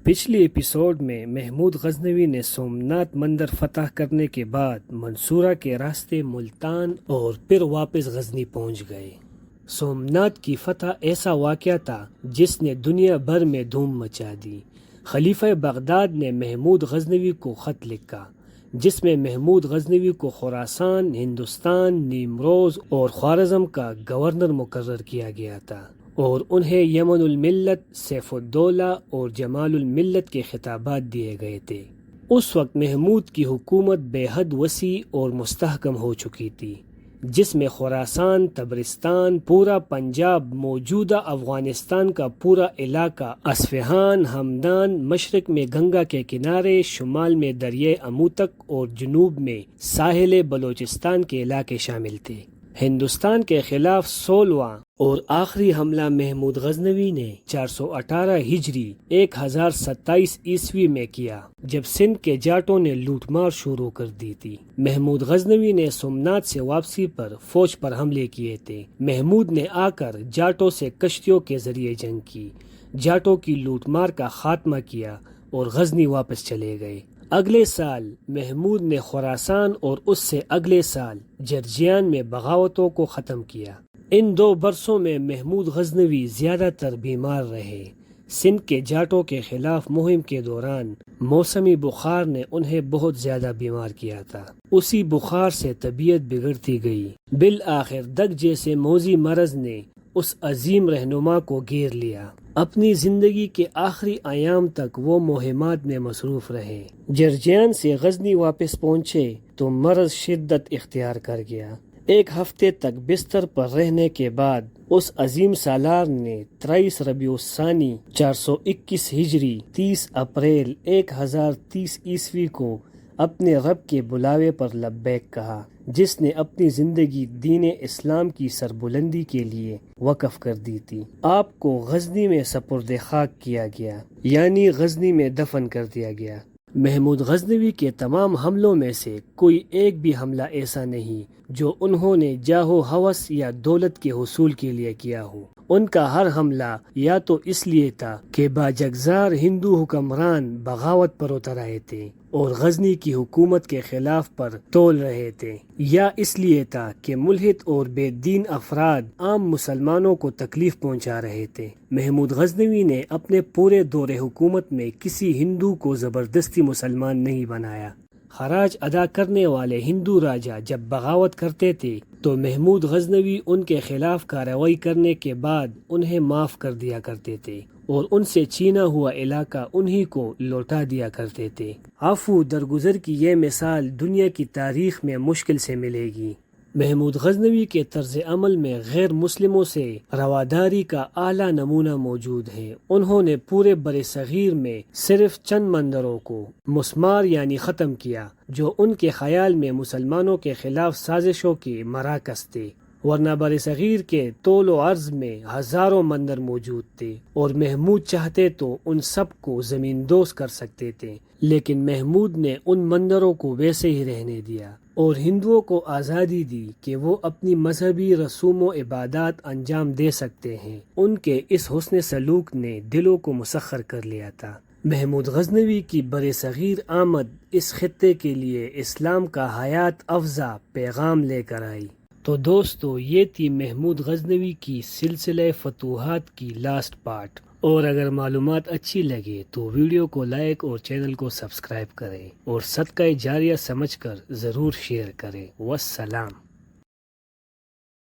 پچھلی ایپیسوڈ میں محمود غزنوی نے سومناتھ مندر فتح کرنے کے بعد منصورہ کے راستے ملتان اور پھر واپس غزنی پہنچ گئے۔ سومناتھ کی فتح ایسا واقعہ تھا جس نے دنیا بھر میں دھوم مچا دی۔ خلیفہ بغداد نے محمود غزنوی کو خط لکھا جس میں محمود غزنوی کو خراسان، ہندوستان، نیمروز اور خوارزم کا گورنر مقرر کیا گیا تھا اور انہیں یمن الملت، سیف الدولہ اور جمال الملت کے خطابات دیے گئے تھے۔ اس وقت محمود کی حکومت بے حد وسیع اور مستحکم ہو چکی تھی جس میں خراسان، تبرستان، پورا پنجاب، موجودہ افغانستان کا پورا علاقہ، اصفہان، ہمدان، مشرق میں گنگا کے کنارے، شمال میں دریائے اموتک اور جنوب میں ساحل بلوچستان کے علاقے شامل تھے۔ ہندوستان کے خلاف 16واں اور آخری حملہ محمود غزنوی نے 418 ہجری 1027 عیسوی میں کیا جب سندھ کے جاٹوں نے لوٹ مار شروع کر دی تھی۔ محمود غزنوی نے سومناتھ سے واپسی پر فوج پر حملے کیے تھے۔ محمود نے آ کر جاٹوں سے کشتیوں کے ذریعے جنگ کی، جاٹوں کی لوٹ مار کا خاتمہ کیا اور غزنی واپس چلے گئے۔ اگلے سال محمود نے خراسان اور اس سے اگلے سال جرجیان میں بغاوتوں کو ختم کیا۔ ان 2 برسوں میں محمود غزنوی زیادہ تر بیمار رہے۔ سندھ کے جاٹوں کے خلاف مہم کے دوران موسمی بخار نے انہیں بہت زیادہ بیمار کیا تھا۔ اسی بخار سے طبیعت بگڑتی گئی۔ بالآخر دگ جیسے موذی مرض نے اس عظیم رہنما کو گھیر لیا۔ اپنی زندگی کے آخری ایام تک وہ مہمات میں مصروف رہے۔ جرجیان سے غزنی واپس پہنچے تو مرض شدت اختیار کر گیا۔ 1 ہفتے تک بستر پر رہنے کے بعد اس عظیم سالار نے 23 ربیع الثانی 421 ہجری 30 اپریل 1030 عیسوی کو اپنے رب کے بلاوے پر لبیک کہا، جس نے اپنی زندگی دین اسلام کی سربلندی کے لیے وقف کر دی تھی۔ آپ کو غزنی میں سپرد خاک کیا گیا، یعنی غزنی میں دفن کر دیا گیا۔ محمود غزنوی کے تمام حملوں میں سے کوئی ایک بھی حملہ ایسا نہیں جو انہوں نے جاہ و ہوس یا دولت کے حصول کے لیے کیا ہو۔ ان کا ہر حملہ یا تو اس لیے تھا کہ باجگزار ہندو حکمران بغاوت پر اتر آئے تھے اور غزنی کی حکومت کے خلاف پر تول رہے تھے، یا اس لیے تھا کہ ملحد اور بے دین افراد عام مسلمانوں کو تکلیف پہنچا رہے تھے۔ محمود غزنوی نے اپنے پورے دور حکومت میں کسی ہندو کو زبردستی مسلمان نہیں بنایا۔ خراج ادا کرنے والے ہندو راجا جب بغاوت کرتے تھے تو محمود غزنوی ان کے خلاف کارروائی کرنے کے بعد انہیں معاف کر دیا کرتے تھے اور ان سے چھینا ہوا علاقہ انہی کو لوٹا دیا کرتے تھے۔ عفو درگزر کی یہ مثال دنیا کی تاریخ میں مشکل سے ملے گی۔ محمود غزنوی کے طرز عمل میں غیر مسلموں سے رواداری کا اعلیٰ نمونہ موجود ہے۔ انہوں نے پورے برصغیر میں صرف چند مندروں کو مسمار یعنی ختم کیا جو ان کے خیال میں مسلمانوں کے خلاف سازشوں کے مراکز تھے، ورنہ برصغیر کے طول و عرض میں ہزاروں مندر موجود تھے اور محمود چاہتے تو ان سب کو زمین دوز کر سکتے تھے، لیکن محمود نے ان مندروں کو ویسے ہی رہنے دیا اور ہندوؤں کو آزادی دی کہ وہ اپنی مذہبی رسوم و عبادات انجام دے سکتے ہیں۔ ان کے اس حسن سلوک نے دلوں کو مسخر کر لیا تھا۔ محمود غزنوی کی برصغیر آمد اس خطے کے لیے اسلام کا حیات افزا پیغام لے کر آئی۔ تو دوستو، یہ تھی محمود غزنوی کی سلسلہ فتوحات کی لاسٹ پارٹ، اور اگر معلومات اچھی لگے تو ویڈیو کو لائک اور چینل کو سبسکرائب کریں اور صدقہ جاریہ سمجھ کر ضرور شیئر کریں۔ والسلام۔